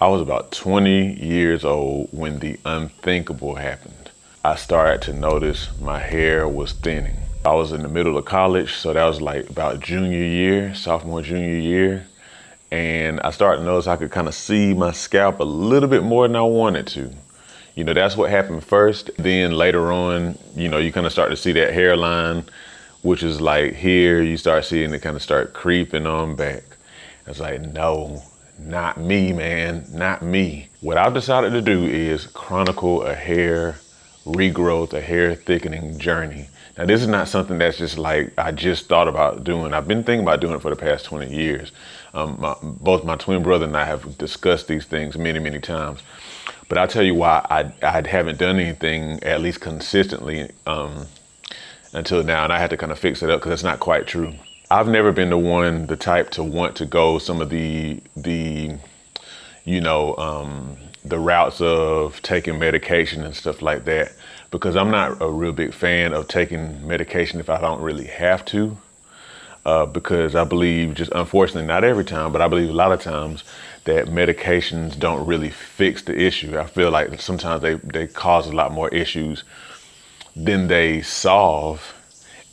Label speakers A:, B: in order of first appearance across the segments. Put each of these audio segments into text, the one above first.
A: I was about 20 years old when the unthinkable happened. I started to notice my hair was thinning. I was in the middle of college, so that was like about junior year, sophomore, junior year. And I started to notice I could kind of see my scalp a little bit more than I wanted to. You know, that's what happened first. Then later on, you know, you kind of start to see that hairline, which is like here, you start seeing it kind of start creeping on back. I was like, no, not me, man, not me. What I've decided to do is chronicle a hair regrowth, a hair thickening journey. Now, this is not something that's just like I just thought about doing. I've been thinking about doing it for the past 20 years. Both my twin brother and I have discussed these things many, many times. But I'll tell you why I haven't done anything, at least consistently, until now. And I had to kind of fix it up because that's not quite true. I've never been the type to want to go some of the routes of taking medication and stuff like that, because I'm not a real big fan of taking medication if I don't really have to, because I believe, just unfortunately not every time, but I believe a lot of times that medications don't really fix the issue. I feel like sometimes they cause a lot more issues than they solve,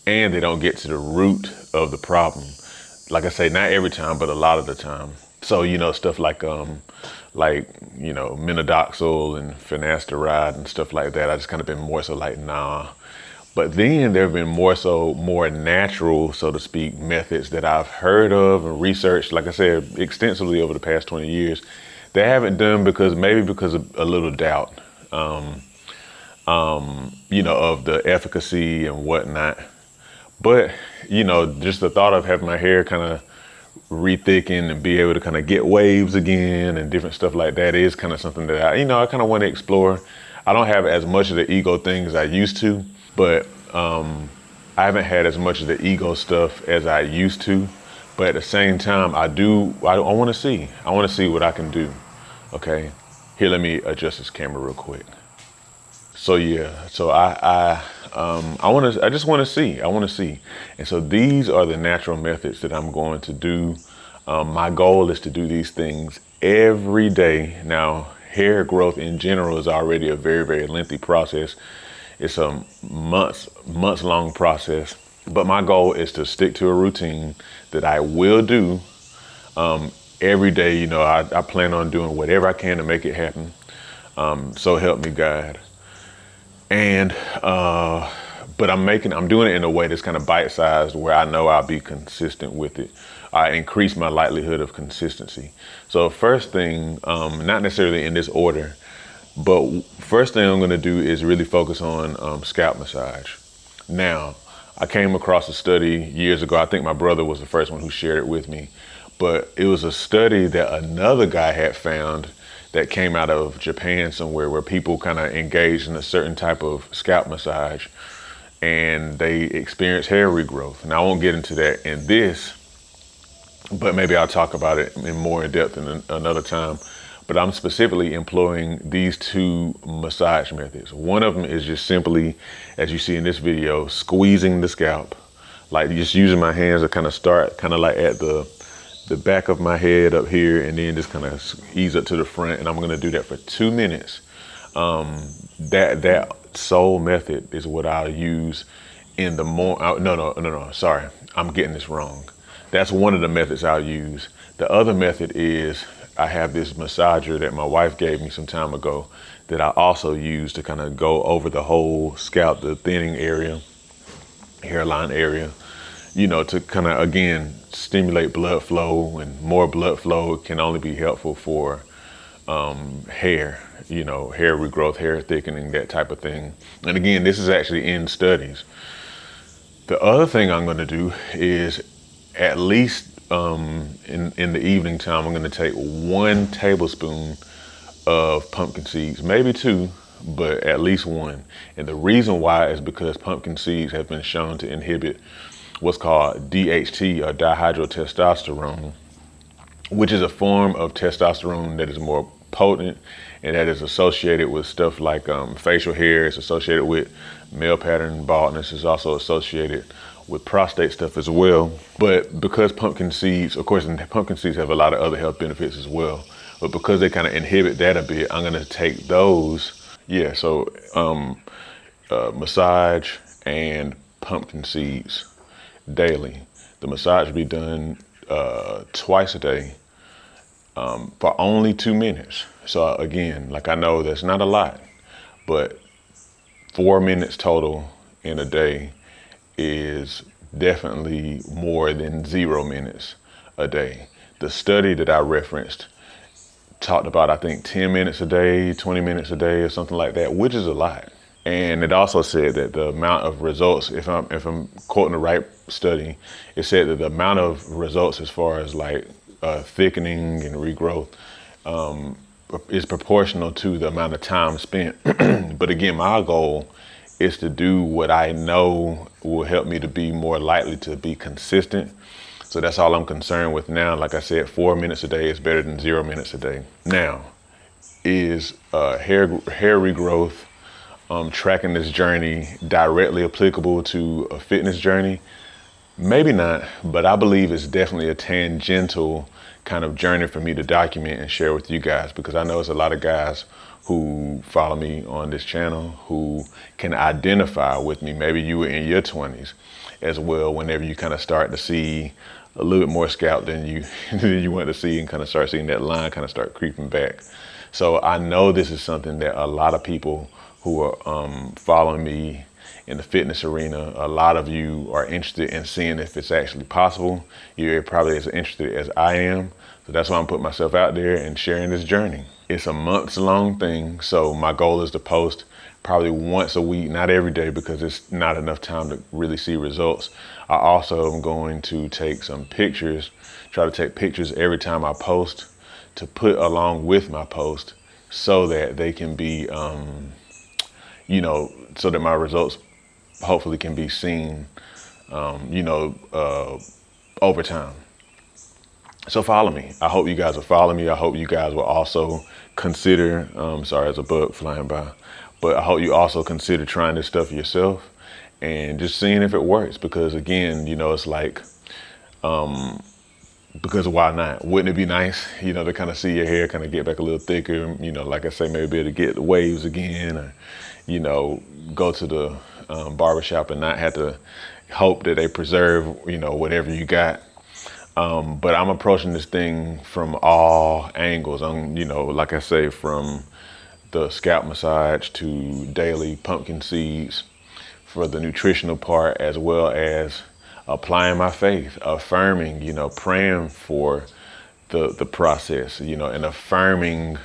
A: and they don't get to the root of the problem. Like I say, not every time, but a lot of the time. So, you know, stuff like minoxidil and finasteride and stuff like that, I just kind of been more so like, nah. But then there have been more natural, so to speak, methods that I've heard of and researched, like I said, extensively over the past 20 years, that I haven't done because of a little doubt, of the efficacy and whatnot. But, you know, just the thought of having my hair kind of rethicken and be able to kind of get waves again and different stuff like that is kind of something that I kind of want to explore. I don't have as much of the ego thing as I used to, but I haven't had as much of the ego stuff as I used to. But at the same time, I want to see what I can do. Okay, here, let me adjust this camera real quick. So yeah, so I just want to see. And so these are the natural methods that I'm going to do. My goal is to do these things every day. Now, hair growth in general is already a very, very lengthy process. It's a months long process. But my goal is to stick to a routine that I will do every day. You know, I plan on doing whatever I can to make it happen. So help me God. And but I'm doing it in a way that's kind of bite-sized, where I know I'll be consistent with it. I increase my likelihood of consistency. So first thing, not necessarily in this order, but first thing I'm going to do is really focus on scalp massage. Now, I came across a study years ago. I think my brother was the first one who shared it with me, but it was a study that another guy had found that came out of Japan somewhere, where people kind of engaged in a certain type of scalp massage and they experience hair regrowth. And I won't get into that in this, but maybe I'll talk about it in more in depth in another time. But I'm specifically employing these two massage methods. One of them is just simply, as you see in this video, squeezing the scalp, like just using my hands to kind of start kind of like at the back of my head up here, and then just kind of ease up to the front. And I'm going to do that for 2 minutes. That sole method is what I'll use in the morning. No, sorry, I'm getting this wrong. That's one of the methods I'll use. The other method is, I have this massager that my wife gave me some time ago that I also use to kind of go over the whole scalp, the thinning area, hairline area, you know, to kind of, again, stimulate blood flow. And more blood flow can only be helpful for hair, you know, hair regrowth, hair thickening, that type of thing. And again, this is actually in studies. The other thing I'm going to do is, at least in the evening time, I'm going to take 1 tablespoon of pumpkin seeds, maybe 2, but at least 1. And the reason why is because pumpkin seeds have been shown to inhibit what's called DHT, or dihydrotestosterone, which is a form of testosterone that is more potent and that is associated with stuff like facial hair. It's associated with male pattern baldness. It's also associated with prostate stuff as well. But because pumpkin seeds, of course, and pumpkin seeds have a lot of other health benefits as well, but because they kind of inhibit that a bit, I'm gonna take those. Yeah, so massage and pumpkin seeds daily. The massage will be done twice a day for only 2 minutes. So again, like I know that's not a lot, but 4 minutes total in a day is definitely more than 0 minutes a day. The study that I referenced talked about, I think, 10 minutes a day, 20 minutes a day, or something like that, which is a lot. And it also said that the amount of results, if I'm quoting the right study, it said that the amount of results as far as like thickening and regrowth is proportional to the amount of time spent. But again, my goal is to do what I know will help me to be more likely to be consistent. So that's all I'm concerned with now. Like I said, 4 minutes a day is better than 0 minutes a day. Now, is hair regrowth, tracking this journey directly applicable to a fitness journey? Maybe not, but I believe it's definitely a tangential kind of journey for me to document and share with you guys, because I know there's a lot of guys who follow me on this channel who can identify with me. Maybe you were in your 20s as well, whenever you kind of start to see a little bit more scalp than you want to see, and kind of start seeing that line kind of start creeping back. So I know this is something that a lot of people who are following me in the fitness arena, a lot of you are interested in seeing if it's actually possible. You're probably as interested as I am. So that's why I'm putting myself out there and sharing this journey. It's a months-long thing, so my goal is to post probably once a week, not every day, because it's not enough time to really see results. I also am going to take some pictures, try to take pictures every time I post to put along with my post, so that they can be, so that my results hopefully can be seen, over time. So follow me. I hope you guys will follow me. I hope you guys will also consider, sorry, there's a bug flying by, but I hope you also consider trying this stuff yourself and just seeing if it works. Because again, it's like, because why not? Wouldn't it be nice, to kind of see your hair kind of get back a little thicker, like I say, maybe be able to get the waves again, or, go to the barbershop and not have to hope that they preserve, whatever you got. But I'm approaching this thing from all angles. I'm, like I say, from the scalp massage to daily pumpkin seeds for the nutritional part, as well as applying my faith, affirming, praying for the process, and affirming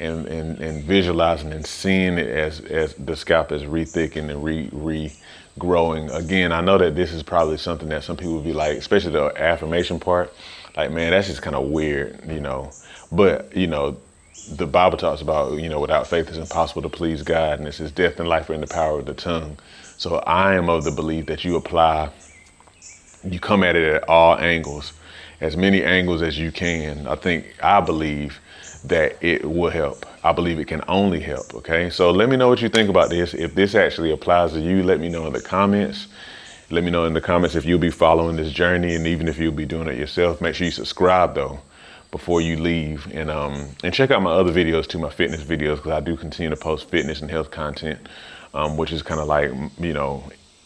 A: and visualizing and seeing it as the scalp is rethicking and regrowing. Again, I know that this is probably something that some people would be like, especially the affirmation part, like, man, that's just kind of weird, but, the Bible talks about, without faith it's impossible to please God, and this is death and life are in the power of the tongue. So I am of the belief that you come at it at all angles, as many angles as you can. I believe that it will help. I believe it can only help, okay? So let me know what you think about this. If this actually applies to you, let me know in the comments. Let me know in the comments if you'll be following this journey, and even if you'll be doing it yourself. Make sure you subscribe though before you leave, and check out my other videos too, my fitness videos, because I do continue to post fitness and health content, which is kind of like,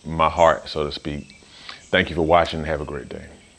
A: my heart, so to speak. Thank you for watching. Have a great day.